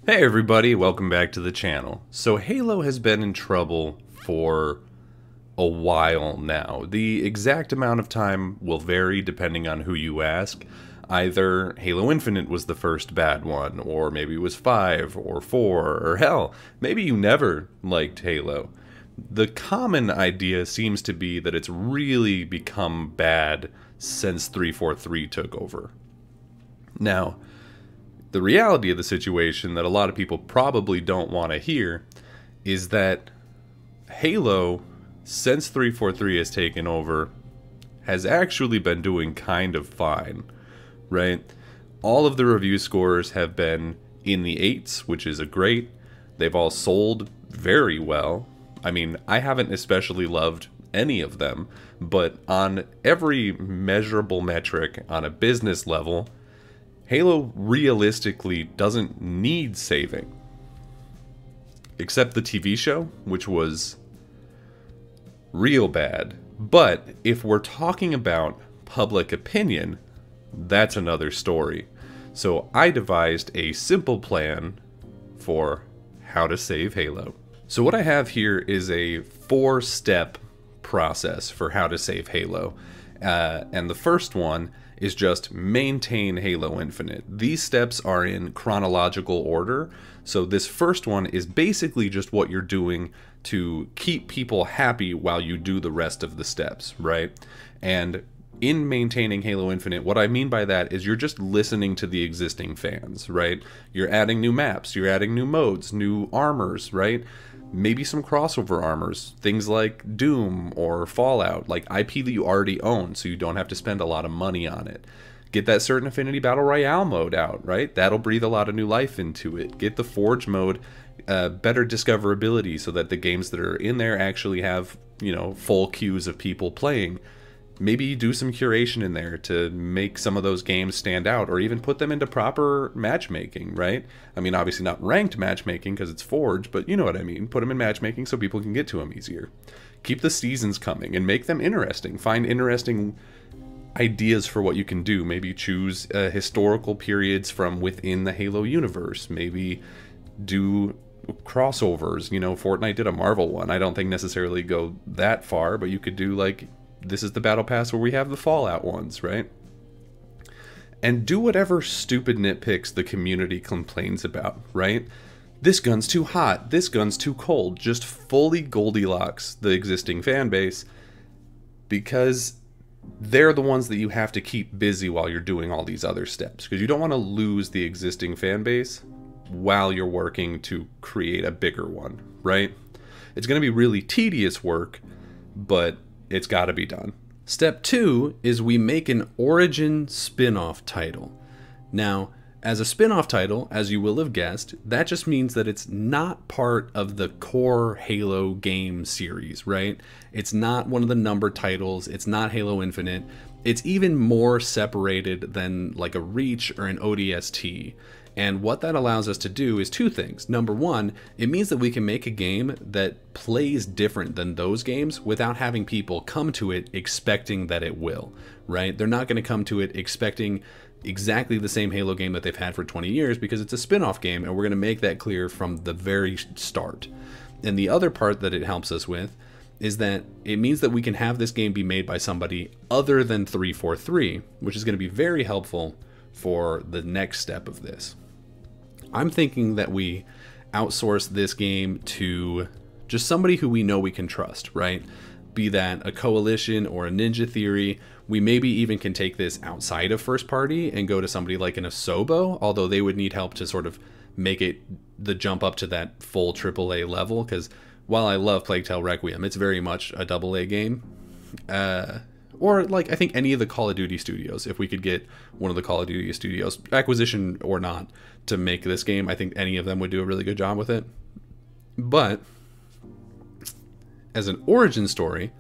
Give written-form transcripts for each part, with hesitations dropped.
Hey everybody, welcome back to the channel. So Halo has been in trouble for a while now. The exact amount of time will vary depending on who you ask. Either Halo Infinite was the first bad one, or maybe it was 5 or 4, or hell, maybe you never liked Halo. The common idea seems to be that it's really become bad since 343 took over. Now, the reality of the situation that a lot of people probably don't want to hear is that Halo, since 343 has taken over, has actually been doing kind of fine, right? All of the review scores have been in the 8s, which is a great. They've all sold very well. I mean, I haven't especially loved any of them, but on every measurable metric on a business level, Halo realistically doesn't need saving. Except the TV show, which was real bad. But if we're talking about public opinion, that's another story. So I devised a simple plan for how to save Halo. So what I have here is a 4-step process for how to save Halo. And the first one is just maintain Halo Infinite. These steps are in chronological order. So this first one is basically just what you're doing to keep people happy while you do the rest of the steps, right? And in maintaining Halo Infinite, what I mean by that is you're just listening to the existing fans, right? You're adding new maps, you're adding new modes, new armors, right? Maybe some crossover armors, things like Doom or Fallout, like IP that you already own, so you don't have to spend a lot of money on it. Get that Certain Affinity Battle Royale mode out, right? That'll breathe a lot of new life into it. Get the Forge mode, better discoverability so that the games that are in there actually have, full queues of people playing. Maybe do some curation in there to make some of those games stand out, or even put them into proper matchmaking, right? I mean, obviously not ranked matchmaking because it's Forge, but you know what I mean. Put them in matchmaking so people can get to them easier. Keep the seasons coming and make them interesting. Find interesting ideas for what you can do. Maybe choose historical periods from within the Halo universe. Maybe do crossovers. Fortnite did a Marvel one. I don't think necessarily go that far, but you could do like, this is the battle pass where we have the Fallout ones, right? And do whatever stupid nitpicks the community complains about, right? This gun's too hot, this gun's too cold. Just fully Goldilocks the existing fan base, because they're the ones that you have to keep busy while you're doing all these other steps, because you don't want to lose the existing fan base while you're working to create a bigger one, right? It's going to be really tedious work, but it's got to be done. Step 2 is we make an Origin spin-off title. Now, as a spin-off title, as you will have guessed, that just means that it's not part of the core Halo game series, right? It's not one of the numbered titles, it's not Halo Infinite. It's even more separated than like a Reach or an ODST. And what that allows us to do is two things. Number one, it means that we can make a game that plays different than those games without having people come to it expecting that it will, right? They're not going to come to it expecting exactly the same Halo game that they've had for 20 years because it's a spin-off game, and we're going to make that clear from the very start. And the other part that it helps us with is that it means that we can have this game be made by somebody other than 343, which is going to be very helpful for the next step of this. I'm thinking that we outsource this game to just somebody who we know we can trust, right? Be that a Coalition or a Ninja Theory. We maybe even can take this outside of first party and go to somebody like an Asobo, although they would need help to sort of make it the jump up to that full AAA level, because while I love Plague Tale Requiem, it's very much a AA game. Or like, I think any of the Call of Duty studios, if we could get one of the Call of Duty studios, acquisition or not, to make this game, I think any of them would do a really good job with it. But as an origin story,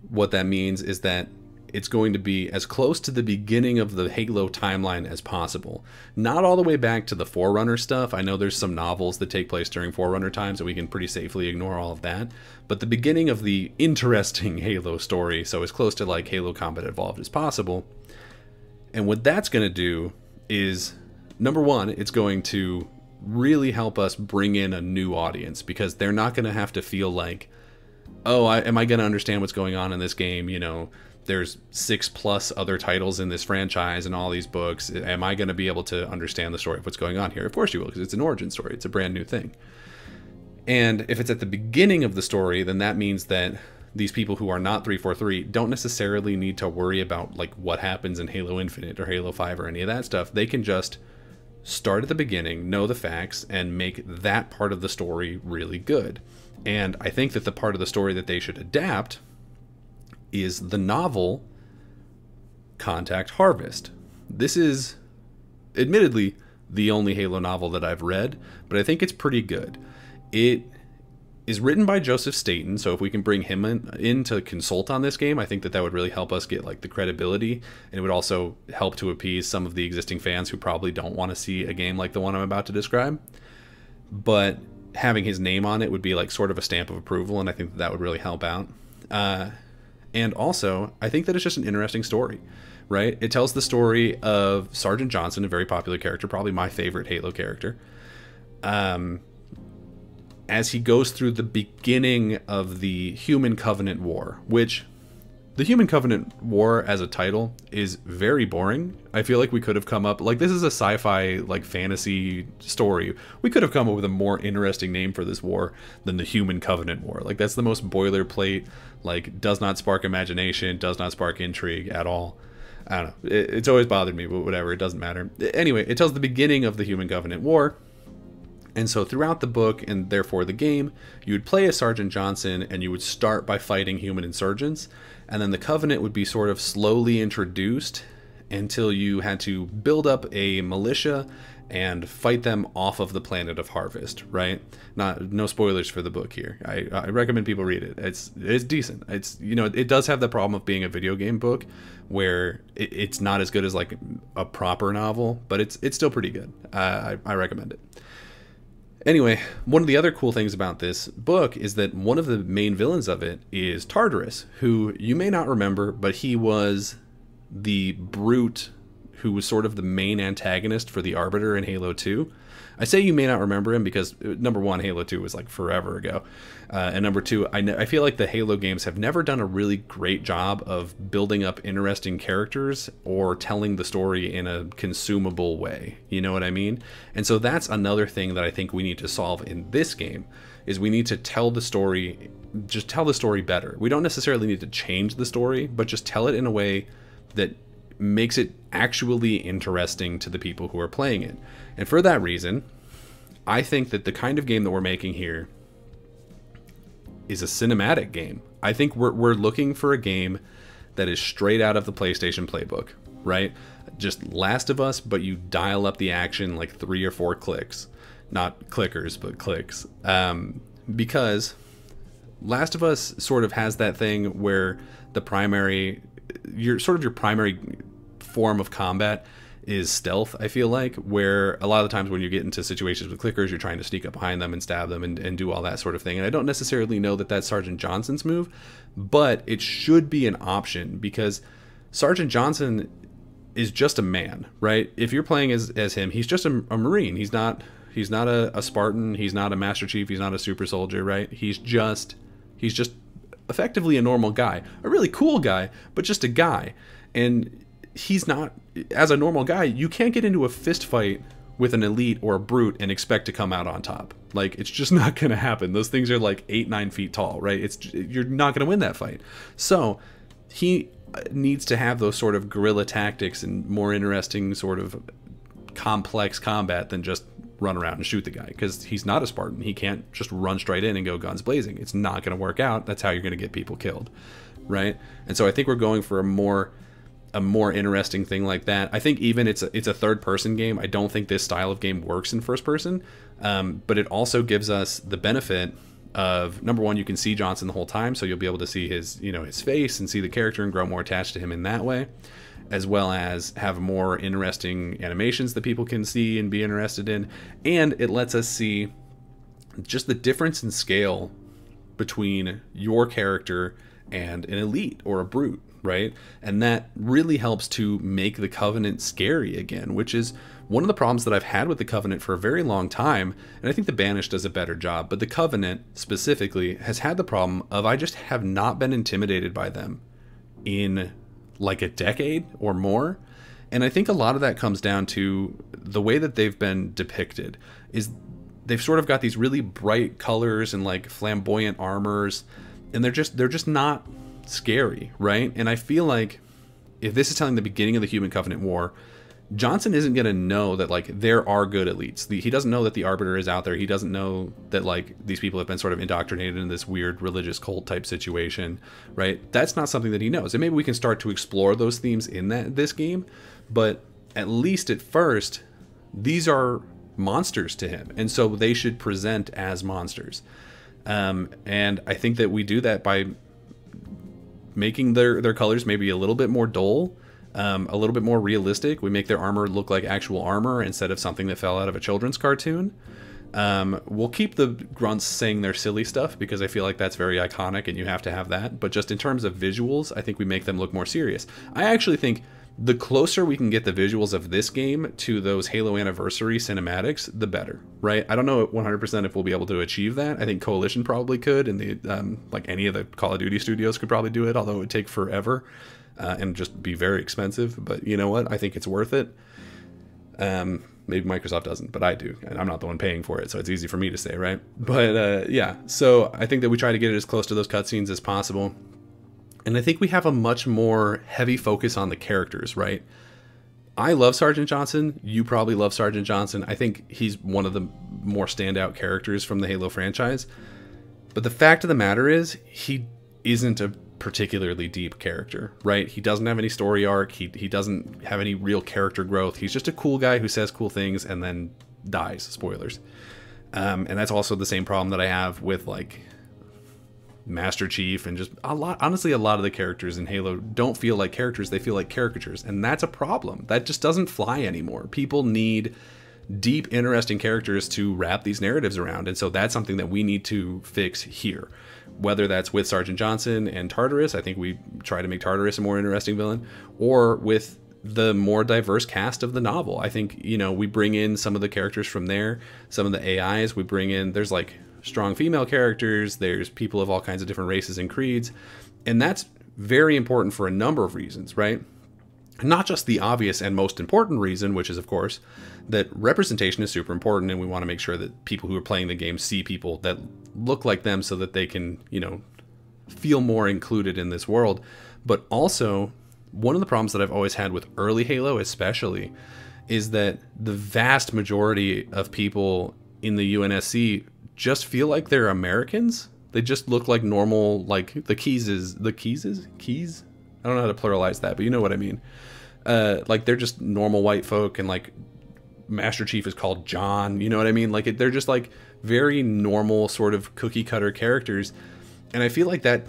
what that means is that it's going to be as close to the beginning of the Halo timeline as possible. Not all the way back to the Forerunner stuff. I know there's some novels that take place during Forerunner times, and we can pretty safely ignore all of that. But the beginning of the interesting Halo story, so as close to like Halo Combat Evolved as possible. And what that's going to do is, number one, it's going to really help us bring in a new audience, because they're not going to have to feel like, oh, am I going to understand what's going on in this game? You know, there's 6+ other titles in this franchise and all these books. Am I going to be able to understand the story of what's going on here? Of course you will, because it's an origin story. It's a brand new thing. And if it's at the beginning of the story, then that means that these people who are not 343 don't necessarily need to worry about like what happens in Halo Infinite or Halo 5 or any of that stuff. They can just start at the beginning, know the facts, and make that part of the story really good. And I think that the part of the story that they should adapt is the novel Contact Harvest. This is admittedly the only Halo novel that I've read, but I think it's pretty good. It is written by Joseph Staten, so if we can bring him in to consult on this game, I think that would really help us get like the credibility, and it would also help to appease some of the existing fans who probably don't want to see a game like the one I'm about to describe. But having his name on it would be like sort of a stamp of approval, and I think that would really help out. And also, I think that it's just an interesting story, right? It tells the story of Sergeant Johnson, a very popular character, probably my favorite Halo character, as he goes through the beginning of the Human Covenant War, which the Human Covenant War as a title is very boring. I feel like we could have come up, like this is a sci-fi like fantasy story. We could have come up with a more interesting name for this war than the Human Covenant War. Like that's the most boilerplate, like does not spark imagination, does not spark intrigue at all. I don't know. It's always bothered me, but whatever, it doesn't matter. Anyway, it tells the beginning of the Human Covenant War. And so throughout the book, and therefore the game, you would play as Sergeant Johnson, and you would start by fighting human insurgents, and then the Covenant would be sort of slowly introduced until you had to build up a militia and fight them off of the planet of Harvest, right? No spoilers for the book here. I recommend people read it. It's decent. It's, you know, it does have the problem of being a video game book where it's not as good as like a proper novel, but it's still pretty good. I recommend it. Anyway, one of the other cool things about this book is that one of the main villains of it is Tartarus, who you may not remember, but he was the brute who was sort of the main antagonist for the Arbiter in Halo 2. I say you may not remember him because, number one, Halo 2 was like forever ago. And number two, I feel like the Halo games have never done a really great job of building up interesting characters or telling the story in a consumable way. You know what I mean? And so that's another thing that I think we need to solve in this game, is we need to tell the story, just tell the story better. We don't necessarily need to change the story, but just tell it in a way that makes it actually interesting to the people who are playing it. And for that reason, I think that the kind of game that we're making here is a cinematic game. I think we're looking for a game that is straight out of the PlayStation playbook, right? Just Last of Us, but you dial up the action like 3 or 4 clicks. Not clickers, but clicks. Because Last of Us sort of has that thing where the primary, your primary form of combat is stealth, I feel like, where a lot of the times when you get into situations with clickers, you're trying to sneak up behind them and stab them and do all that sort of thing. And I don't necessarily know that that's Sergeant Johnson's move, but it should be an option, because Sergeant Johnson is just a man, right? If you're playing as him, he's just a Marine. He's not a Spartan. He's not a Master Chief. He's not a super soldier, right? He's just effectively a normal guy, a really cool guy, but just a guy. And he's not, as a normal guy, you can't get into a fist fight with an elite or a brute and expect to come out on top. Like, it's just not going to happen. Those things are like 8-9 feet tall, right? You're not going to win that fight. So he needs to have those sort of guerrilla tactics and more interesting sort of complex combat than just run around and shoot the guy, because he's not a Spartan. He can't just run straight in and go guns blazing. It's not going to work out. That's how you're going to get people killed, right? And so I think we're going for a more interesting thing like that. I think even it's a third person game. I don't think this style of game works in first person, but it also gives us the benefit of, number one, you can see Johnson the whole time, so you'll be able to see his face and see the character and grow more attached to him in that way, as well as have more interesting animations that people can see and be interested in. And it lets us see just the difference in scale between your character and an elite or a brute, right? And that really helps to make the Covenant scary again, which is one of the problems that I've had with the Covenant for a very long time. And I think the Banished does a better job, but the Covenant specifically has had the problem of I just have not been intimidated by them in like a decade or more. And I think a lot of that comes down to the way that they've been depicted. Is they've sort of got these really bright colors and like flamboyant armors, and they're just not scary, right? And I feel like if this is telling the beginning of the Human Covenant War, Johnson isn't going to know that like there are good elites. He doesn't know that the Arbiter is out there. He doesn't know that like these people have been sort of indoctrinated in this weird religious cult type situation, right? That's not something that he knows. And maybe we can start to explore those themes in this game, but at least at first, these are monsters to him, and so they should present as monsters. And I think that we do that by making their colors maybe a little bit more dull, a little bit more realistic. We make their armor look like actual armor instead of something that fell out of a children's cartoon. We'll keep the grunts saying their silly stuff because I feel like that's very iconic and you have to have that. But just in terms of visuals, I think we make them look more serious. I actually think the closer we can get the visuals of this game to those Halo Anniversary cinematics, the better, right? I don't know 100% if we'll be able to achieve that. I think Coalition probably could, and the like any of the Call of Duty studios could probably do it, although it would take forever and just be very expensive. But you know what? I think it's worth it. Maybe Microsoft doesn't, but I do, and I'm not the one paying for it, so it's easy for me to say, right? But yeah, so I think that we try to get it as close to those cutscenes as possible. And I think we have a much more heavy focus on the characters, right? I love Sergeant Johnson. You probably love Sergeant Johnson. I think he's one of the more standout characters from the Halo franchise. But the fact of the matter is, he isn't a particularly deep character, right? He doesn't have any story arc. He doesn't have any real character growth. He's just a cool guy who says cool things and then dies. Spoilers. And that's also the same problem that I have with, like, Master Chief and just honestly a lot of the characters in Halo don't feel like characters, they feel like caricatures, and that's a problem. That just doesn't fly anymore. People need deep, interesting characters to wrap these narratives around, and so that's something that we need to fix here. Whether that's with Sergeant Johnson and Tartarus, I think we try to make Tartarus a more interesting villain, or with the more diverse cast of the novel. I think, you know, we bring in some of the characters from there, some of the AIs we bring in. There's like strong female characters, there's people of all kinds of different races and creeds, and that's very important for a number of reasons, right? Not just the obvious and most important reason, which is, of course, that representation is super important, and we want to make sure that people who are playing the game see people that look like them so that they can, you know, feel more included in this world. But also, one of the problems that I've always had with early Halo especially is that the vast majority of people in the UNSC just feel like they're Americans. They just look like normal, like the Keys? I don't know how to pluralize that, but you know what I mean. Like they're just normal white folk, and like Master Chief is called John, you know what I mean? Like they're just like very normal sort of cookie cutter characters. And I feel like that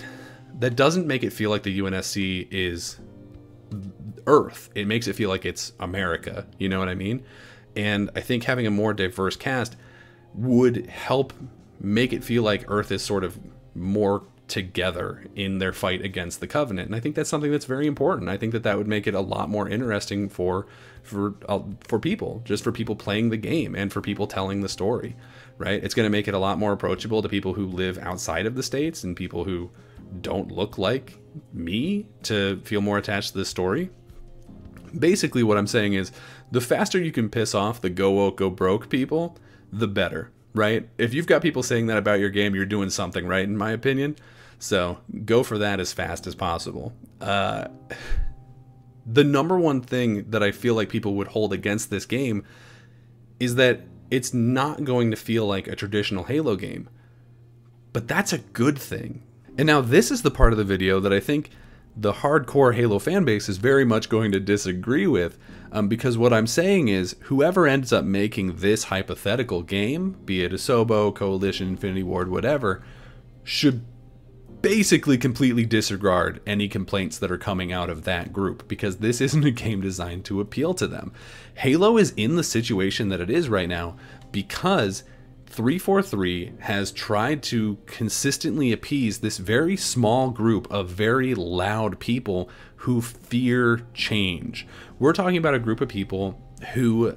doesn't make it feel like the UNSC is Earth. It makes it feel like it's America, you know what I mean? And I think having a more diverse cast would help make it feel like Earth is sort of more together in their fight against the Covenant. And I think that's something that's very important. I think that would make it a lot more interesting for people, just for people playing the game and for people telling the story, right? It's going to make it a lot more approachable to people who live outside of the States and people who don't look like me to feel more attached to the story. Basically what I'm saying is the faster you can piss off the go woke, go broke people, the better, right? If you've got people saying that about your game, you're doing something right, in my opinion. So go for that as fast as possible. The number one thing that I feel like people would hold against this game is that it's not going to feel like a traditional Halo game. But that's a good thing. And now this is the part of the video that I think the hardcore Halo fanbase is very much going to disagree with, because what I'm saying is whoever ends up making this hypothetical game, be it Asobo, Coalition, Infinity Ward, whatever, should basically completely disregard any complaints that are coming out of that group, because this isn't a game designed to appeal to them. Halo is in the situation that it is right now because 343 has tried to consistently appease this very small group of very loud people who fear change. We're talking about a group of people who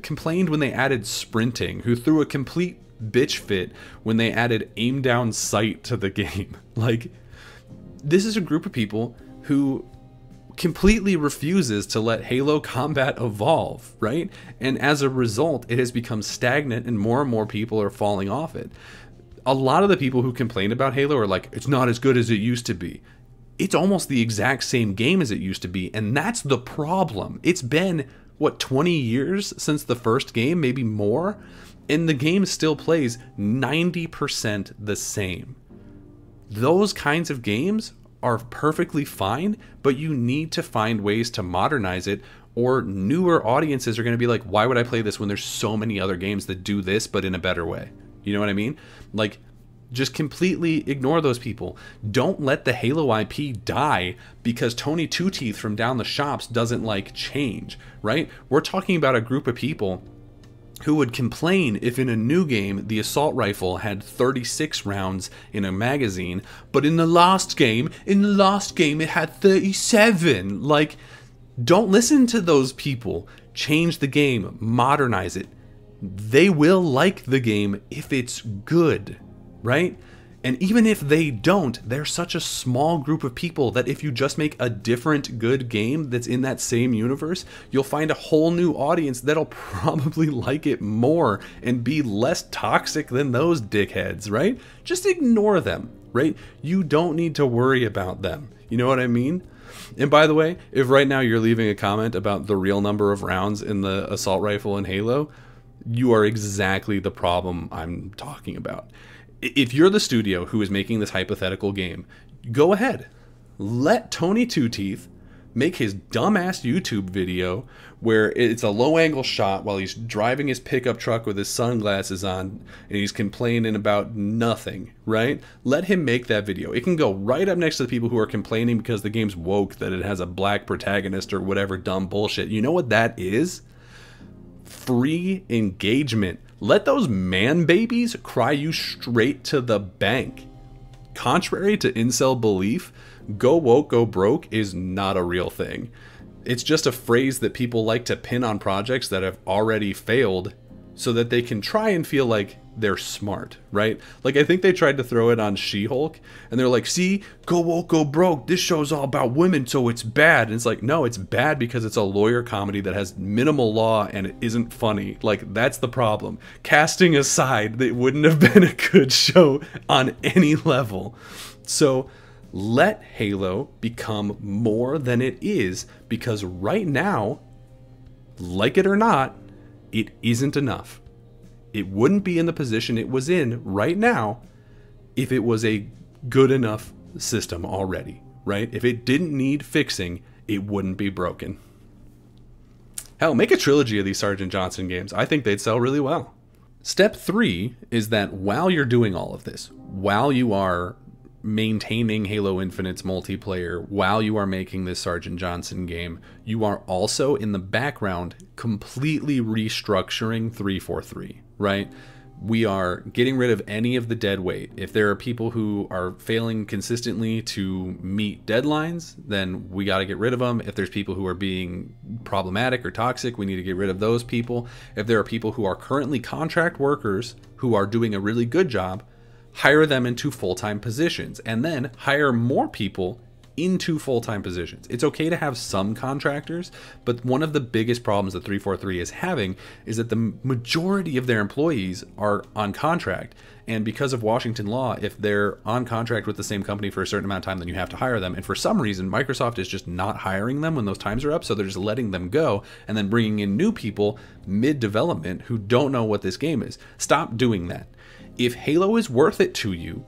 complained when they added sprinting, who threw a complete bitch fit when they added aim down sight to the game. Like, this is a group of people who completely refuses to let Halo Combat evolve, right? And as a result, it has become stagnant and more people are falling off it. A lot of the people who complain about Halo are like, it's not as good as it used to be. It's almost the exact same game as it used to be, and that's the problem. It's been, what, 20 years since the first game, maybe more? And the game still plays 90% the same. Those kinds of games are perfectly fine, but you need to find ways to modernize it, or newer audiences are going to be like, why would I play this when there's so many other games that do this but in a better way? You know what I mean? Like, just completely ignore those people. Don't let the Halo IP die because Tony Two Teeth from down the shops doesn't like change, right? We're talking about a group of people who would complain if in a new game the assault rifle had 36 rounds in a magazine, but in the last game it had 37. Like, don't listen to those people. Change the game, modernize it. They will like the game if it's good, right? And even if they don't, they're such a small group of people that if you just make a different good game that's in that same universe, you'll find a whole new audience that'll probably like it more and be less toxic than those dickheads, right? Just ignore them, right? You don't need to worry about them. You know what I mean? And by the way, if right now you're leaving a comment about the real number of rounds in the assault rifle in Halo, you are exactly the problem I'm talking about. If you're the studio who is making this hypothetical game, go ahead. Let Tony Two Teeth make his dumbass YouTube video where it's a low angle shot while he's driving his pickup truck with his sunglasses on and he's complaining about nothing, right? Let him make that video. It can go right up next to the people who are complaining because the game's woke, that it has a black protagonist or whatever dumb bullshit. You know what that is? Free engagement. Let those man babies cry you straight to the bank. Contrary to incel belief, go woke, go broke is not a real thing. It's just a phrase that people like to pin on projects that have already failed so that they can try and feel like they're smart, right? Like, I think they tried to throw it on She-Hulk, and they're like, see, go woke, go broke, this show's all about women, so it's bad. And it's like, no, it's bad because it's a lawyer comedy that has minimal law and it isn't funny. Like, that's the problem. Casting aside, it wouldn't have been a good show on any level. So let Halo become more than it is, because right now, like it or not, it isn't enough. It wouldn't be in the position it was in right now if it was a good enough system already, right? If it didn't need fixing, it wouldn't be broken. Hell, make a trilogy of these Sergeant Johnson games. I think they'd sell really well. Step 3 is that while you're doing all of this, while you are maintaining Halo Infinite's multiplayer, while you are making this Sergeant Johnson game, you are also in the background completely restructuring 343, right? We are getting rid of any of the dead weight. If there are people who are failing consistently to meet deadlines, then we got to get rid of them. If there's people who are being problematic or toxic, we need to get rid of those people. If there are people who are currently contract workers who are doing a really good job, hire them into full-time positions, and then hire more people into full-time positions. It's okay to have some contractors, but one of the biggest problems that 343 is having is that the majority of their employees are on contract. And because of Washington law, if they're on contract with the same company for a certain amount of time, then you have to hire them. And for some reason, Microsoft is just not hiring them when those times are up, so they're just letting them go and then bringing in new people mid-development who don't know what this game is. Stop doing that. If Halo is worth it to you,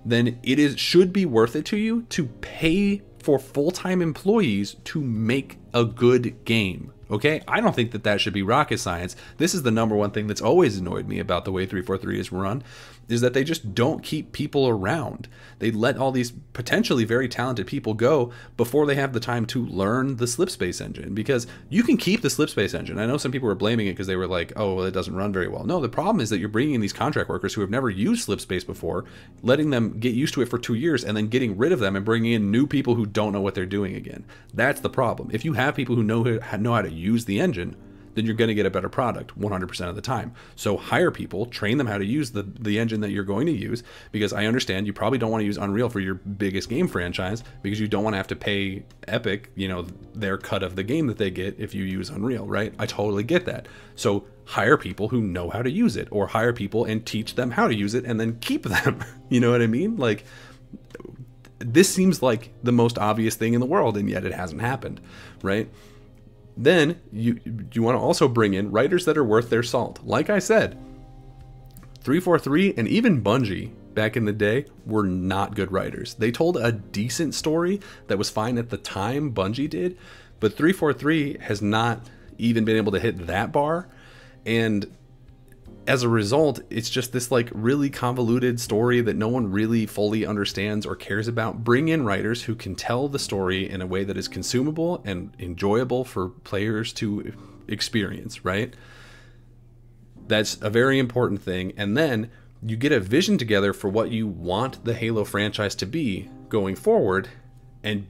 then it should be worth it to you to pay for full-time employees to make a good game, Okay, I don't think that that should be rocket science. This is the number one thing that's always annoyed me about the way 343 is run, is that they just don't keep people around. They let all these potentially very talented people go before they have the time to learn the Slipspace engine, because you can keep the Slipspace engine. I know some people were blaming it because they were like, oh, well, it doesn't run very well. No, the problem is that you're bringing in these contract workers who have never used Slipspace before, letting them get used to it for 2 years, and then getting rid of them and bringing in new people who don't know what they're doing again. That's the problem. If you have people who know how to use the engine, then you're going to get a better product 100% of the time. So hire people, train them how to use the engine that you're going to use, because I understand you probably don't want to use Unreal for your biggest game franchise, because you don't want to have to pay Epic, you know, their cut of the game that they get if you use Unreal, right? I totally get that. So hire people who know how to use it, or hire people and teach them how to use it and then keep them. You know what I mean? Like, this seems like the most obvious thing in the world, and yet it hasn't happened, right? Then you want to also bring in writers that are worth their salt. Like I said, 343 and even Bungie back in the day were not good writers. They told a decent story that was fine at the time, Bungie did, but 343 has not even been able to hit that bar. And as a result, it's just this like really convoluted story that no one really fully understands or cares about. Bring in writers who can tell the story in a way that is consumable and enjoyable for players to experience, right? That's a very important thing. And then you get a vision together for what you want the Halo franchise to be going forward, and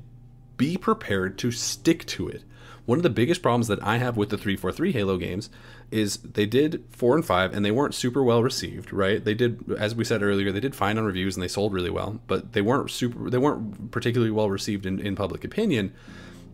be prepared to stick to it. One of the biggest problems that I have with the 343 Halo games is they did 4 and 5 and they weren't super well received, right? They did, as we said earlier, they did fine on reviews and they sold really well, but they weren't particularly well received in public opinion.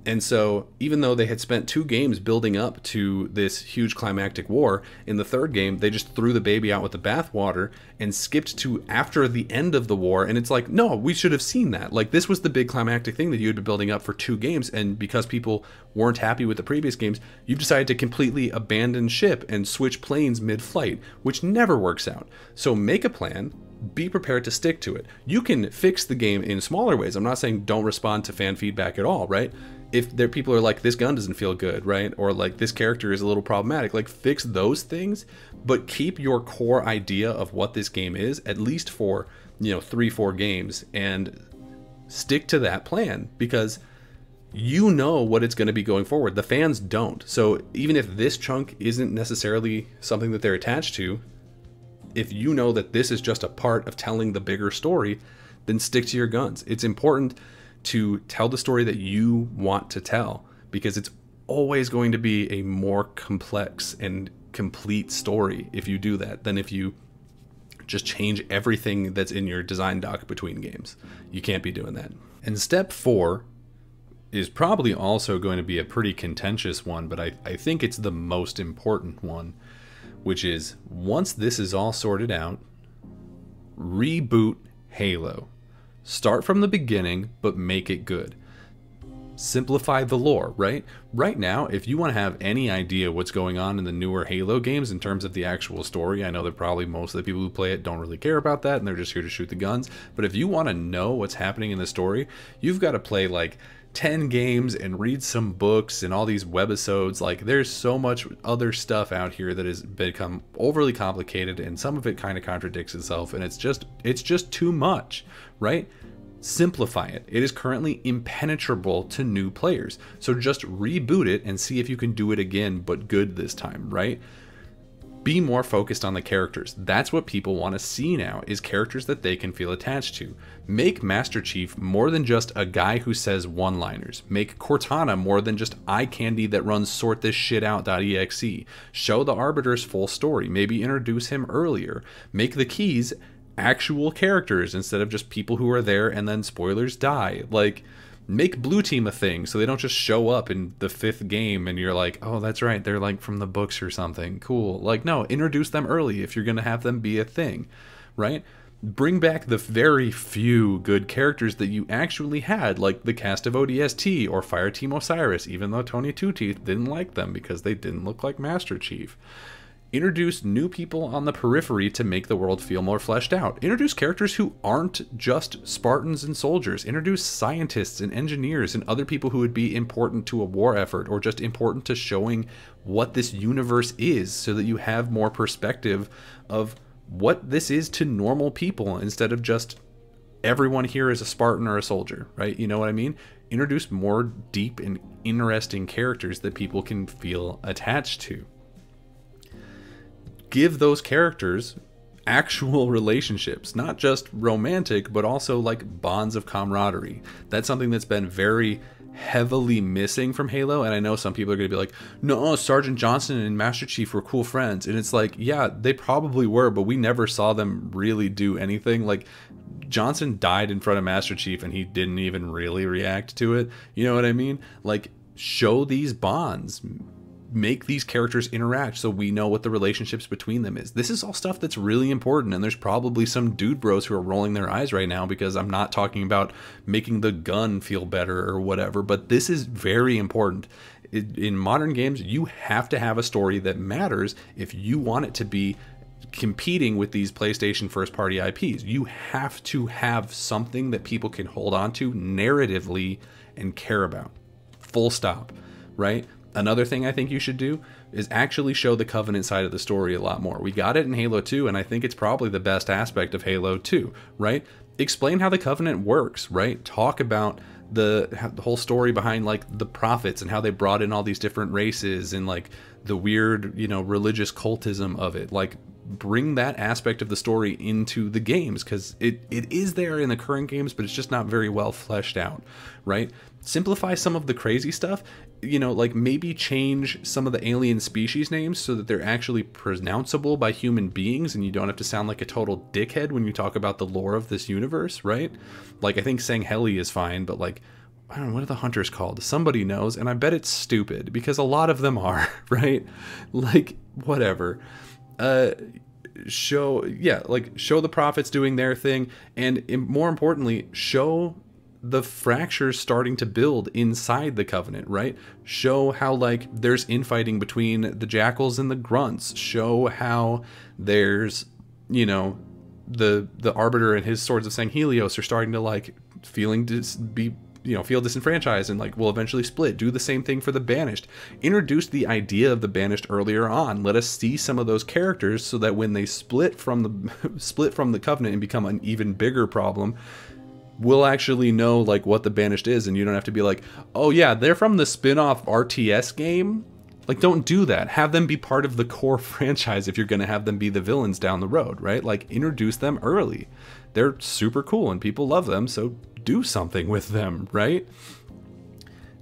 And so even though they had spent 2 games building up to this huge climactic war, in the 3rd game, they just threw the baby out with the bathwater and skipped to after the end of the war. And it's like, no, we should have seen that. Like, this was the big climactic thing that you had been building up for 2 games. And because people weren't happy with the previous games, you decided to completely abandon ship and switch planes mid-flight, which never works out. So make a plan. Be prepared to stick to it. You can fix the game in smaller ways. I'm not saying don't respond to fan feedback at all, right? If there people are like, this gun doesn't feel good, right? Or like, this character is a little problematic, like, fix those things, but keep your core idea of what this game is, at least for, 3-4 games, and stick to that plan, because you know what it's going to be going forward. The fans don't. So even if this chunk isn't necessarily something that they're attached to, if you know that this is just a part of telling the bigger story, then stick to your guns. It's important to tell the story that you want to tell, because it's always going to be a more complex and complete story if you do that than if you just change everything that's in your design doc between games. You can't be doing that. And step 4 is probably also going to be a pretty contentious one, but I think it's the most important one, which is, once this is all sorted out, reboot Halo. Start from the beginning, but make it good. Simplify the lore, right? Right now, if you want to have any idea what's going on in the newer Halo games in terms of the actual story, I know that probably most of the people who play it don't really care about that, and they're just here to shoot the guns. But if you want to know what's happening in the story, you've got to play like 10 games and read some books and all these webisodes. Like, there's so much other stuff out here that has become overly complicated, and some of it kind of contradicts itself, and it's just too much, right? Simplify it. It is currently impenetrable to new players. So just reboot it and see if you can do it again, but good this time, right? Be more focused on the characters. That's what people want to see now, is characters that they can feel attached to. Make Master Chief more than just a guy who says one-liners. Make Cortana more than just eye candy that runs sortthisshitout.exe. Show the Arbiter's full story. Maybe introduce him earlier. Make the Keys actual characters instead of just people who are there and then spoilers die. Like, make Blue Team a thing so they don't just show up in the 5th game and you're like, oh, that's right, they're like from the books or something. Cool. Like, no, introduce them early if you're going to have them be a thing, right? Bring back the very few good characters that you actually had, like the cast of ODST or Fireteam Osiris, even though Tony Two Teeth didn't like them because they didn't look like Master Chief. Introduce new people on the periphery to make the world feel more fleshed out. Introduce characters who aren't just Spartans and soldiers. Introduce scientists and engineers and other people who would be important to a war effort, or just important to showing what this universe is, so that you have more perspective of what this is to normal people, instead of just everyone here is a Spartan or a soldier, right? You know what I mean? Introduce more deep and interesting characters that people can feel attached to. Give those characters actual relationships, not just romantic, but also like bonds of camaraderie. That's something that's been very heavily missing from Halo, and I know some people are going to be like, no, Sergeant Johnson and Master Chief were cool friends, and it's like, yeah, they probably were, but we never saw them really do anything. Like, Johnson died in front of Master Chief and he didn't even really react to it. You know what I mean? Like, show these bonds, make these characters interact so we know what the relationships between them is. This is all stuff that's really important, and there's probably some dude bros who are rolling their eyes right now because I'm not talking about making the gun feel better or whatever, but this is very important. In modern games, you have to have a story that matters if you want it to be competing with these PlayStation first-party IPs. You have to have something that people can hold on to narratively and care about. Full stop, right? Another thing I think you should do is actually show the Covenant side of the story a lot more. We got it in Halo 2, and I think it's probably the best aspect of Halo 2, right? Explain how the Covenant works, right? Talk about the whole story behind like the prophets and how they brought in all these different races and like the weird, you know, religious cultism of it. Like, bring that aspect of the story into the games, because it is there in the current games, but it's just not very well fleshed out, right? Simplify some of the crazy stuff, you know, like maybe change some of the alien species names so that they're actually pronounceable by human beings and you don't have to sound like a total dickhead when you talk about the lore of this universe, right? Like, I think saying Heli is fine, but like, I don't know, what are the hunters called? Somebody knows, and I bet it's stupid because a lot of them are, right? Like, whatever. Show the prophets doing their thing, and more importantly, show the fractures starting to build inside the Covenant, right? Show how like there's infighting between the Jackals and the Grunts. Show how there's, you know, the Arbiter and his Swords of Sanghelios are starting to like feel disenfranchised and like will eventually split. Do the same thing for the Banished. Introduce the idea of the Banished earlier on. Let us see some of those characters so that when they split from the Covenant and become an even bigger problem, we'll actually know like what the Banished is, and you don't have to be like, oh yeah, they're from the spin-off RTS game. Like, don't do that. Have them be part of the core franchise if you're going to have them be the villains down the road, right? Like, introduce them early. They're super cool and people love them, so do something with them, right?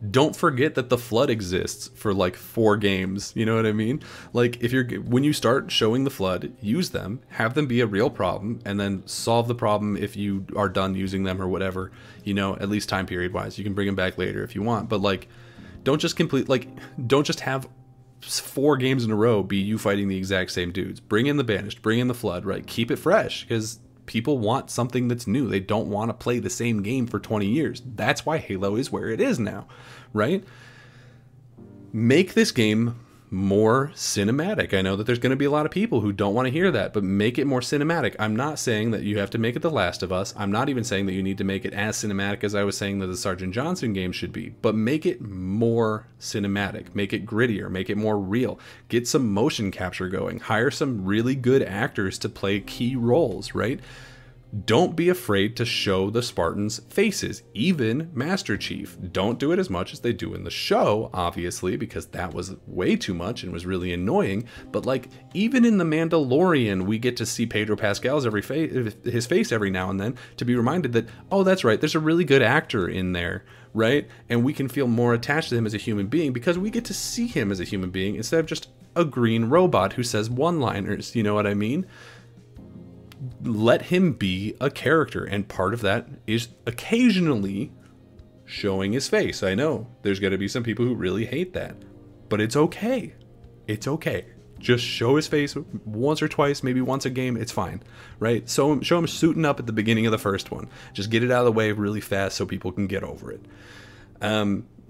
Don't forget that the Flood exists for like 4 games. You know what I mean? Like, when you start showing the Flood, use them, have them be a real problem, and then solve the problem if you are done using them or whatever, you know, at least time period wise. You can bring them back later if you want, but like, don't just have 4 games in a row be you fighting the exact same dudes. Bring in the Banished, bring in the Flood, right? Keep it fresh, because people want something that's new. They don't want to play the same game for 20 years. That's why Halo is where it is now, right? Make this game more cinematic. I know that there's going to be a lot of people who don't want to hear that, but make it more cinematic. I'm not saying that you have to make it The Last of Us. I'm not even saying that you need to make it as cinematic as I was saying that the Sergeant Johnson game should be, but make it more cinematic. Make it grittier. Make it more real. Get some motion capture going. Hire some really good actors to play key roles, right? Don't be afraid to show the Spartans' faces, even Master Chief. Don't do it as much as they do in the show, obviously, because that was way too much and was really annoying. But like, even in The Mandalorian, we get to see Pedro Pascal's his face every now and then to be reminded that, oh, that's right, there's a really good actor in there, right? And we can feel more attached to him as a human being because we get to see him as a human being instead of just a green robot who says one-liners, you know what I mean? Let him be a character, and part of that is occasionally showing his face. I know there's going to be some people who really hate that, but it's okay. It's okay. Just show his face once or twice, maybe once a game. It's fine, right? So show him suiting up at the beginning of the first one. Just get it out of the way really fast so people can get over it.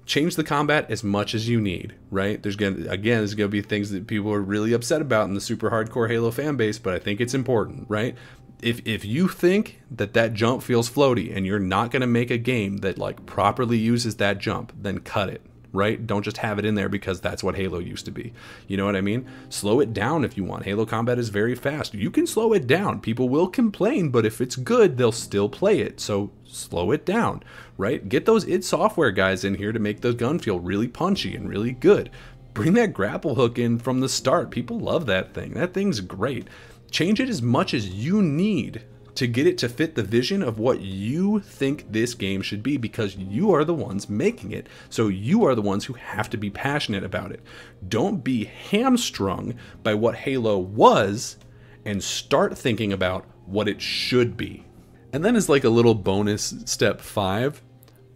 change the combat as much as you need, right? There's gonna be things that people are really upset about in the super hardcore Halo fan base, but I think it's important, right? If you think that jump feels floaty and you're not gonna make a game that like properly uses that jump, then cut it, right? Don't just have it in there because that's what Halo used to be. You know what I mean? Slow it down if you want. Halo combat is very fast. You can slow it down. People will complain, but if it's good, they'll still play it. So slow it down, right? Get those id Software guys in here to make the gun feel really punchy and really good. Bring that grapple hook in from the start. People love that thing. That thing's great. Change it as much as you need to get it to fit the vision of what you think this game should be, because you are the ones making it. So you are the ones who have to be passionate about it. Don't be hamstrung by what Halo was and start thinking about what it should be. And then as like a little bonus step 5,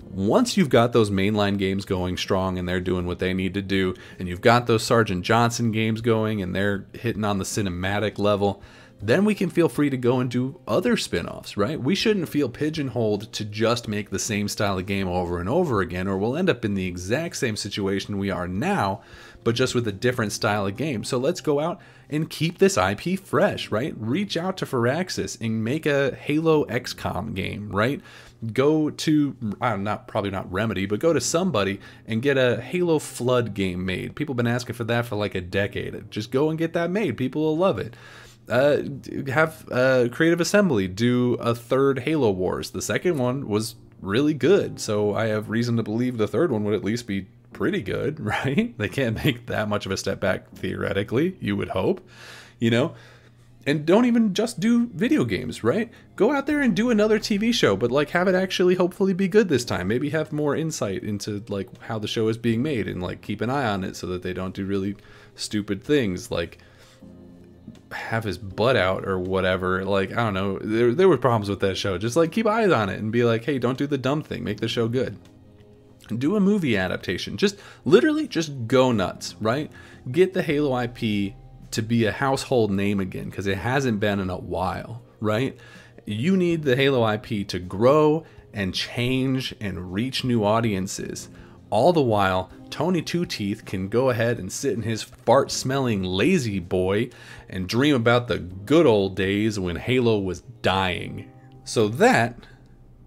once you've got those mainline games going strong and they're doing what they need to do, and you've got those Sergeant Johnson games going and they're hitting on the cinematic level, then we can feel free to go and do other spin-offs, right? We shouldn't feel pigeonholed to just make the same style of game over and over again, or we'll end up in the exact same situation we are now, but just with a different style of game. So let's go out and keep this IP fresh, right? Reach out to Firaxis and make a Halo XCOM game, right? Go to, probably not Remedy, but go to somebody and get a Halo Flood game made. People have been asking for that for like a decade. Just go and get that made. People will love it. Have Creative Assembly do a third Halo Wars. The second one was really good, so I have reason to believe the third one would at least be pretty good, right? They can't make that much of a step back theoretically, you would hope, you know? And don't even just do video games, right? Go out there and do another TV show, but like have it actually hopefully be good this time. Maybe have more insight into like how the show is being made, and like keep an eye on it so that they don't do really stupid things like have his butt out or whatever. Like, I don't know, there were problems with that show. Just like keep eyes on it and be like, hey, don't do the dumb thing, make the show good. Do a movie adaptation. Just literally just go nuts, right? Get the Halo IP to be a household name again, because it hasn't been in a while, right? You need the Halo IP to grow and change and reach new audiences. All the while, Tony Two Teeth can go ahead and sit in his fart-smelling lazy boy and dream about the good old days when Halo was dying. So that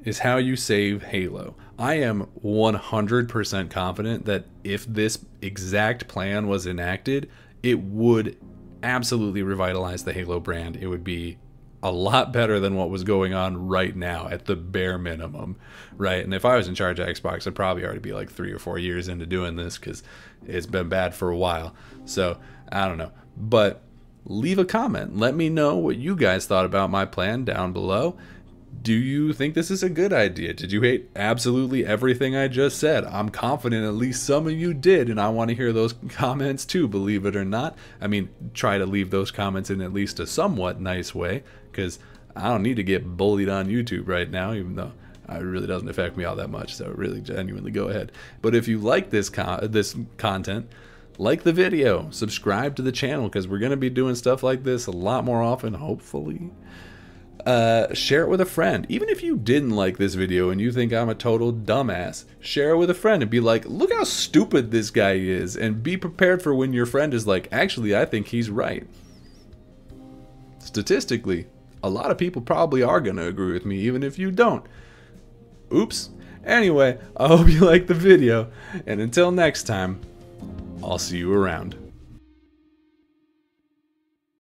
is how you save Halo. I am 100% confident that if this exact plan was enacted, it would absolutely revitalize the Halo brand. It would be a lot better than what was going on right now at the bare minimum, right? And if I was in charge of Xbox, I'd probably already be like 3 or 4 years into doing this, because it's been bad for a while. So I don't know, but leave a comment. Let me know what you guys thought about my plan down below. Do you think this is a good idea? Did you hate absolutely everything I just said? I'm confident at least some of you did, and I want to hear those comments too, believe it or not. I mean, try to leave those comments in at least a somewhat nice way, because I don't need to get bullied on YouTube right now, even though it really doesn't affect me all that much, so really genuinely go ahead. But if you like this content, like the video, subscribe to the channel, because we're going to be doing stuff like this a lot more often, hopefully. Share it with a friend. Even if you didn't like this video and you think I'm a total dumbass, share it with a friend and be like, look how stupid this guy is, and be prepared for when your friend is like, actually, I think he's right. Statistically, a lot of people probably are going to agree with me, even if you don't. Oops. Anyway, I hope you liked the video, and until next time, I'll see you around.